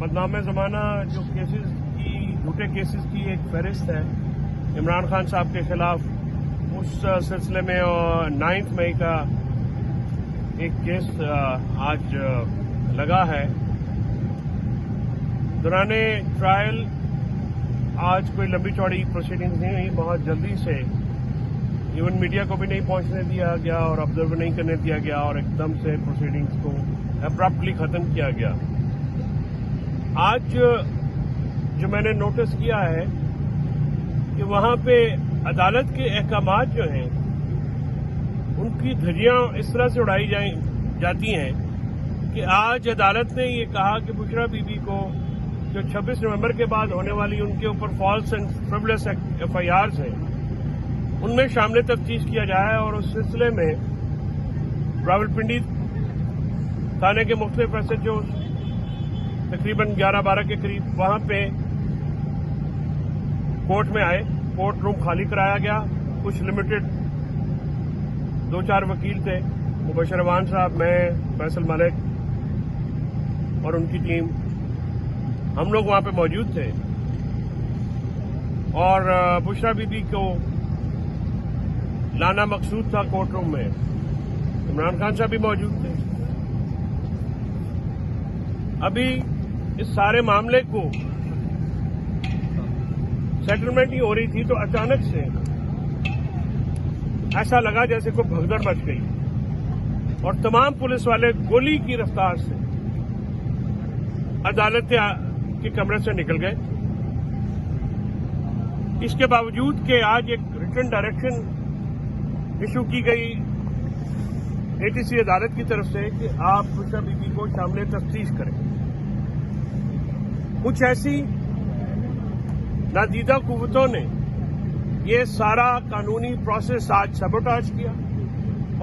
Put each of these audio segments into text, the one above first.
बदनाम ज़माना जो केसेस की झूठे केसेस की एक फहरिस्त है इमरान खान साहब के खिलाफ, उस सिलसिले में 9 मई का एक केस आज लगा है। दौराने ट्रायल आज कोई लंबी चौड़ी प्रोसीडिंग्स नहीं हुई, बहुत जल्दी से इवन मीडिया को भी नहीं पहुंचने दिया गया और ऑब्जर्व नहीं करने दिया गया और एकदम से प्रोसीडिंग्स को अब्रप्टली खत्म किया गया। आज जो मैंने नोटिस किया है कि वहां पे अदालत के अहकामात जो हैं उनकी धज्जियां इस तरह से उड़ाई जाती हैं कि आज अदालत ने ये कहा कि बुशरा बीबी को जो 26 नवंबर के बाद होने वाली उनके ऊपर फॉल्स एंड फ्रिवलेस FIRs हैं उनमें शामिल तफ्तीश किया जाए और उस सिलसिले में रावलपिंडी थाने के मुख्तलिफ SHO तकरीबन 11-12 के करीब वहां पे कोर्ट में आए, कोर्ट रूम खाली कराया गया। कुछ लिमिटेड 2-4 वकील थे, मुबशर अवान साहब, मैं, फैसल मलिक और उनकी टीम, हम लोग वहां पे मौजूद थे और बुशरा बीबी को लाना मकसूद था कोर्ट रूम में। इमरान खान साहब भी मौजूद थे। अभी इस सारे मामले को सेटलमेंट ही हो रही थी तो अचानक से ऐसा लगा जैसे कोई भगदड़ मच गई और तमाम पुलिस वाले गोली की रफ्तार से अदालत के कमरे से निकल गए। इसके बावजूद कि आज एक रिटन डायरेक्शन इशू की गई ATC अदालत की तरफ से कि आप बुशरा बीबी को शामिल तफ्तीश करें। कुछ ऐसी नादीदा कुव्वतों ने ये सारा कानूनी प्रोसेस आज सबोटाज किया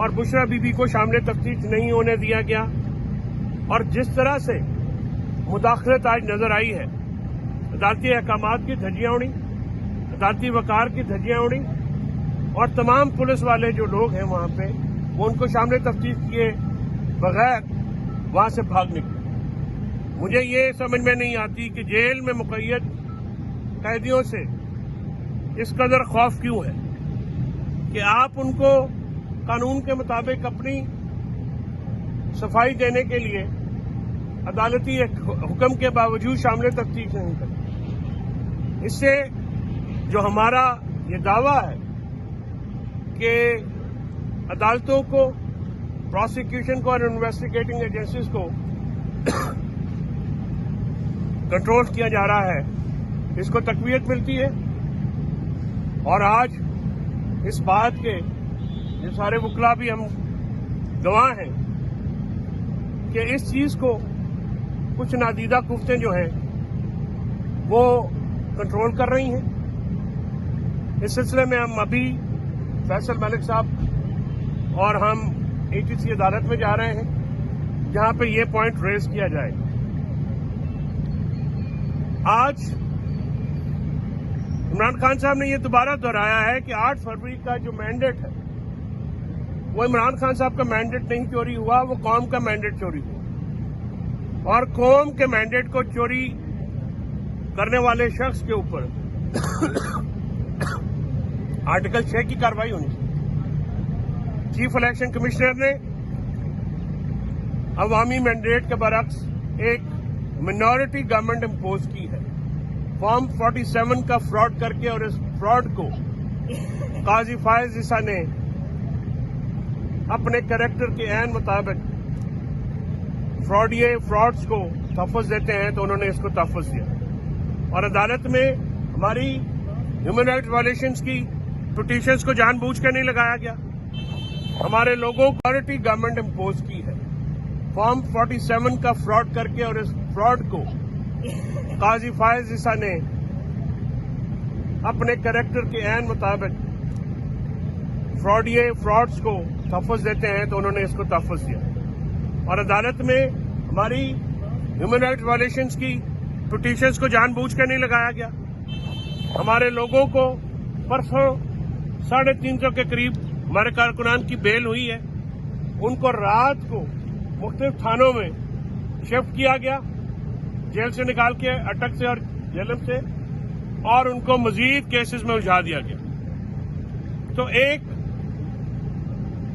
और बुशरा बीबी को शामिल तफ्तीश नहीं होने दिया गया और जिस तरह से मुदाखलत आज नजर आई है, अदालती अहकामात की धज्जियां उड़ी, अदालती वकार की धज्जियां उड़ी और तमाम पुलिस वाले जो लोग हैं वहां पे वो उनको शामिल तफ्तीश किए बगैर वहां से भाग निकले। मुझे ये समझ में नहीं आती कि जेल में मुक़य्यद कैदियों से इस कदर खौफ क्यों है कि आप उनको कानून के मुताबिक अपनी सफाई देने के लिए अदालती हुक्म के बावजूद शामिल तफ्तीश नहीं करते। इससे जो हमारा ये दावा है कि अदालतों को, प्रोसिक्यूशन को और इन्वेस्टिगेटिंग एजेंसीज को कंट्रोल किया जा रहा है, इसको तकवीयत मिलती है। और आज इस बात के ये सारे वकला भी हम गवाह हैं कि इस चीज को कुछ नादीदा कुफ्तें जो हैं वो कंट्रोल कर रही हैं। इस सिलसिले में हम अभी फैसल मलिक साहब और हम ATC अदालत में जा रहे हैं जहां पे ये पॉइंट रेज किया जाए। आज इमरान खान साहब ने ये दोबारा दोहराया है कि 8 फरवरी का जो मैंडेट है वो इमरान खान साहब का मैंडेट नहीं चोरी हुआ, वो कौम का मैंडेट चोरी हुआ और कौम के मैंडेट को चोरी करने वाले शख्स के ऊपर आर्टिकल 6 की कार्रवाई होनी चाहिए। चीफ इलेक्शन कमिश्नर ने अवामी मैंडेट के बरक्स एक मिनॉरिटी गवर्नमेंट इम्पोज की है। फॉर्म 47 का फ्रॉड करके और इस फ्रॉड को काजी फायज ईसा ने अपने कैरेक्टर के ऐन मुताबिक फ्रॉड्स को तहफ़्फ़ुज़ देते हैं तो उन्होंने इसको तहफ़्फ़ुज़ दिया और अदालत में हमारी ह्यूमन राइट्स वायलेशंस की पिटीशंस को जानबूझ कर नहीं लगाया गया। हमारे लोगों को मिनॉरिटी गवर्नमेंट इम्पोज की है। फॉर्म 47 का फ्रॉड करके और इस फ्रॉड को काजी फायज ईसा ने अपने कैरेक्टर के ऐन मुताबिक फ्रॉड्स को तहफ़्फ़ुज़ देते हैं तो उन्होंने इसको तहफ़्फ़ुज़ दिया और अदालत में हमारी ह्यूमन राइट्स वायलेशंस की पिटीशंस को जानबूझ कर नहीं लगाया गया। हमारे लोगों को परसों 350 के करीब हमारे कारकुनान की बेल हुई है, उनको रात को मुख्तलिफ थानों में शिफ्ट किया गया जेल से निकाल के अटक से और जेलम से और उनको मजीद केसेस में उलझा दिया गया। तो एक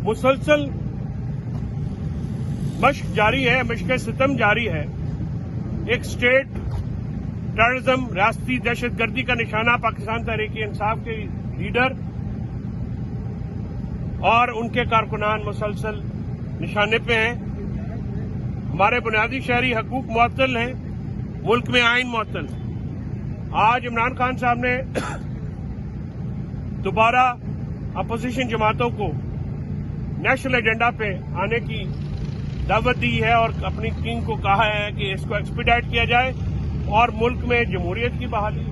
मुसलसल मश्क जारी है, मश्क सितम जारी है। एक स्टेट टेररिज्म, रियासती दहशतगर्दी का निशाना पाकिस्तान तहरीक इंसाफ के लीडर और उनके कारकुनान मुसलसल निशाने पे हैं। हमारे बुनियादी शहरी हकूक मुअत्तल हैं, मुल्क में आइन मुअत्तल। आज इमरान खान साहब ने दोबारा अपोजिशन जमातों को नेशनल एजेंडा पे आने की दावत दी है और अपनी टीम को कहा है कि इसको एक्सपीडाइट किया जाए और मुल्क में जमहूरियत की बहाली,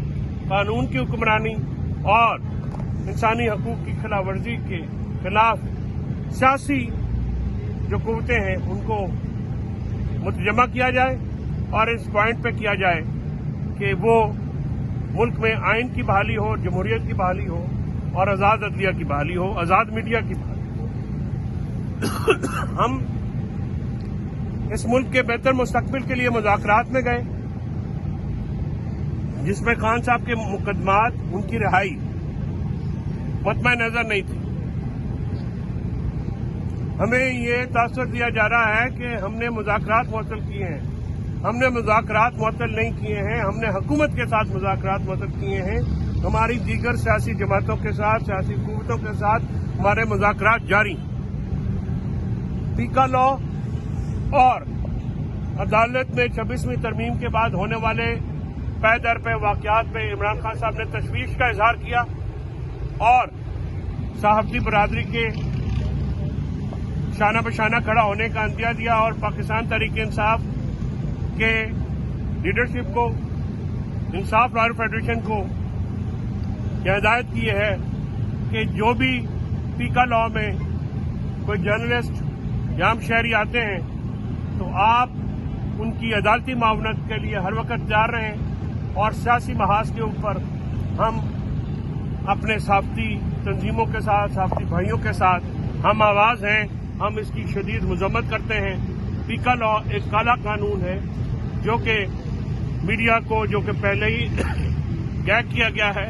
कानून की हुक्मरानी और इंसानी हकूक की खिलाफ वर्जी के खिलाफ सियासी जो कुव्वतें हैं उनको मुतजमा किया जाए और इस पॉइंट पे किया जाए कि वो मुल्क में आइन की बहाली हो, जमहूरियत की बहाली हो और आज़ाद अदलिया की बहाली हो, आज़ाद मीडिया की बहाली हो। हम इस मुल्क के बेहतर मुस्तकबिल के लिए मुज़ाकरात में गए, जिसमें खान साहब के मुकदमात, उनकी रिहाई मतमय नजर नहीं थी। हमें ये तासुर दिया जा रहा है कि हमने मुज़ाकरात मुअत्तल किए हैं। हमने मुज़ाकरात मुअत्तल नहीं किए हैं, हमने हुकूमत के साथ मुज़ाकरात मुअत्तल किए हैं। हमारी दीगर सियासी जमातों के साथ, सियासी कुव्वतों के साथ हमारे मुज़ाकरात जारी। पीका लॉ और अदालत में 26वीं तरमीम के बाद होने वाले पै दर पे वाक़यात पे इमरान खान साहब ने तशवीश का इजहार किया और सहाफ़ती बरादरी के शाना बशाना खड़ा होने का अंदिया दिया और पाकिस्तान तहरीक इंसाफ के लीडरशिप को, इंसाफ लॉयर फेडरेशन को यह हिदायत की है कि जो भी पीका लॉ में कोई जर्नलिस्ट या हम शहरी आते हैं तो आप उनकी अदालती मावनत के लिए हर वक्त तैयार रहें और सियासी महाज के ऊपर हम अपने सहाफ़ती तंजीमों के साथ, सहाफ़ती भाइयों के साथ हम आवाज़ हैं। हम इसकी शदीद मजम्मत करते हैं। पीका लॉ एक काला कानून है जो कि मीडिया को, जो कि पहले ही गैग किया गया है,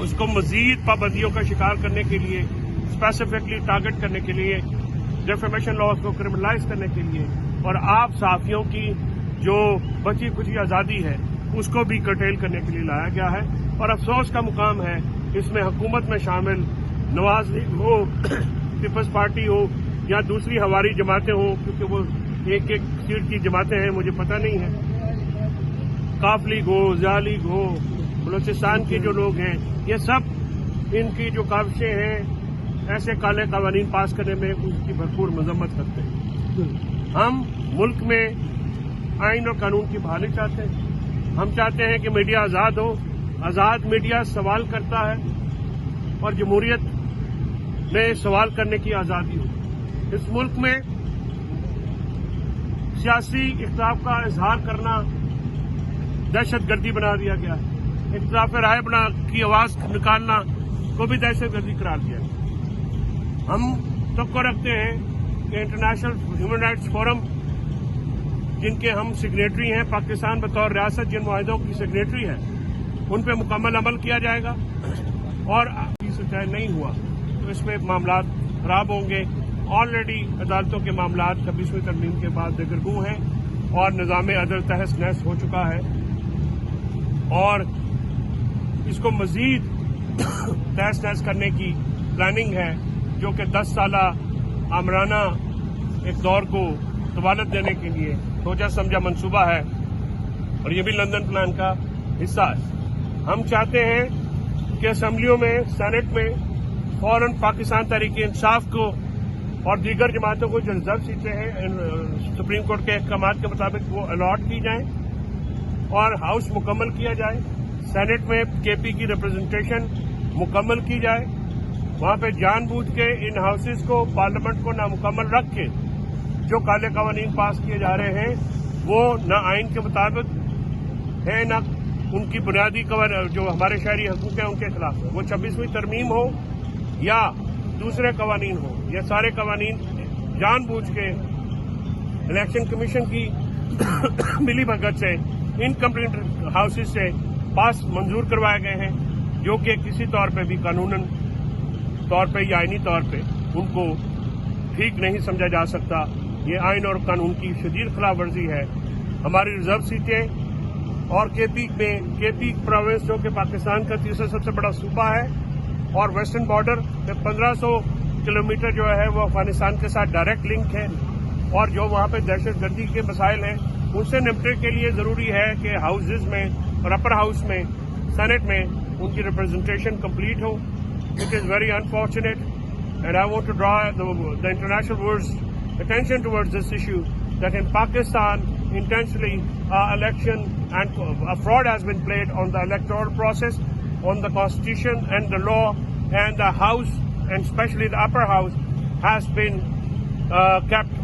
उसको मजीद पाबंदियों का शिकार करने के लिए, स्पेसिफिकली टारगेट करने के लिए, डिफेमेशन लॉज को क्रिमिनलाइज करने के लिए और आप सहाफ़ियों की जो बची खुची आज़ादी है उसको भी कर्टेल करने के लिए लाया गया है। और अफसोस का मुकाम है इसमें हुकूमत में शामिल नवाज लीग हो, पीपल्स पार्टी हो या दूसरी हमारी जमातें हो, क्योंकि वो एक एक सीट की जमातें हैं, मुझे पता नहीं है, काफ लीग हो, ज़िया लीग हो, बलूचिस्तान के जो लोग हैं, ये सब इनकी जो काविशें हैं ऐसे काले कवानीन पास करने में उनकी भरपूर मजम्मत करते हैं। हम मुल्क में आइन और कानून की बहाली चाहते हैं। हम चाहते हैं कि मीडिया आज़ाद हो, आज़ाद मीडिया सवाल करता है और जमहूरियत में सवाल करने की आज़ादी हो। इस मुल्क में सियासी इख्तिलाफ का इजहार करना दहशतगर्दी बना दिया गया है। इख्तिलाफ राय की आवाज़ निकालना को भी दहशतगर्दी करार दिया है। हम तवक्को रखते हैं कि इंटरनेशनल ह्यूमन राइट्स फोरम, जिनके हम सिग्नेटरी हैं, पाकिस्तान बतौर रियासत जिन मुआहिदों की सिग्नेटरी है, उन पर मुकम्मल अमल किया जाएगा और सच्चाई नहीं हुआ तो इसमें मामला खराब होंगे। ऑलरेडी अदालतों के मामला 26वीं तरमीम के बाद दिगरगू हैं और निज़ाम अदल तहस नहस हो चुका है और इसको मजीद तहस नहस करने की प्लानिंग है, जो कि 10 साला आमराना एक दौर को तवालत देने के लिए सोचा समझा मंसूबा है और ये भी लंदन प्लान का हिस्सा है। हम चाहते हैं कि असम्बलियों में, सेनेट में फौरन पाकिस्तान तहरीक इंसाफ को और दीगर जमातों को जो रिजर्व सीटें हैं सुप्रीम कोर्ट के अहकाम के मुताबिक वो अलॉट की जाएं और हाउस मुकम्मल किया जाए। सेनेट में केपी की रिप्रेजेंटेशन मुकम्मल की जाए। वहां पे जानबूझ के इन हाउसेज को, पार्लियामेंट को नामुकम्मल रख के जो काले कवानीन पास किए जा रहे हैं वो न आइन के मुताबिक है, न उनकी बुनियादी जो हमारे शहरी हकूक हैं उनके खिलाफ है। वो 26वीं तरमीम हो या दूसरे कवानीन हो, ये सारे कवानीन जानबूझ के इलेक्शन कमीशन की मिली भगत से इनकम्प्लीट हाउसेज से पास मंजूर करवाए गए हैं, जो कि किसी तौर पे भी कानूनन तौर पे या आईनी तौर पे उनको ठीक नहीं समझा जा सकता। ये आइन और कानून की शदीद खिलाफ वर्जी है। हमारी रिजर्व सीटें और केपी प्रोविंस जो कि पाकिस्तान का तीसरा सबसे बड़ा सूबा है और वेस्टर्न बॉर्डर में 1500 किलोमीटर जो है वो अफगानिस्तान के साथ डायरेक्ट लिंक है, और जो वहाँ पे दहशत गर्दी के मसाइल हैं उनसे निपटने के लिए ज़रूरी है कि हाउसेज में और अपर हाउस में, सेनेट में उनकी रिप्रेजेंटेशन कंप्लीट हो। It is very unfortunate and I want to draw the international world's attention towards this issue that in Pakistan intentionally election and a fraud has been played on the electoral process, on the constitution and the law, and the house and especially the upper house has been kept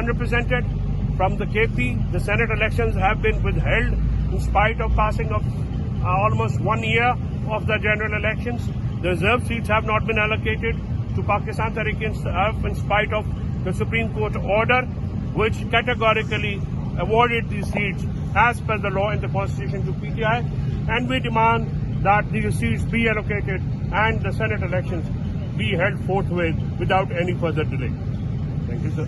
unrepresented. From the KP, the Senate elections have been withheld in spite of passing of almost 1 year of the general elections. The reserve seats have not been allocated to Pakistan Tehreek-e-Insaf in spite of the Supreme Court order, which categorically awarded these seats as per the law and the constitution to PTI, and we demand that these seats be allocated and the Senate elections be held forthwith without any further delay. Thank you, sir.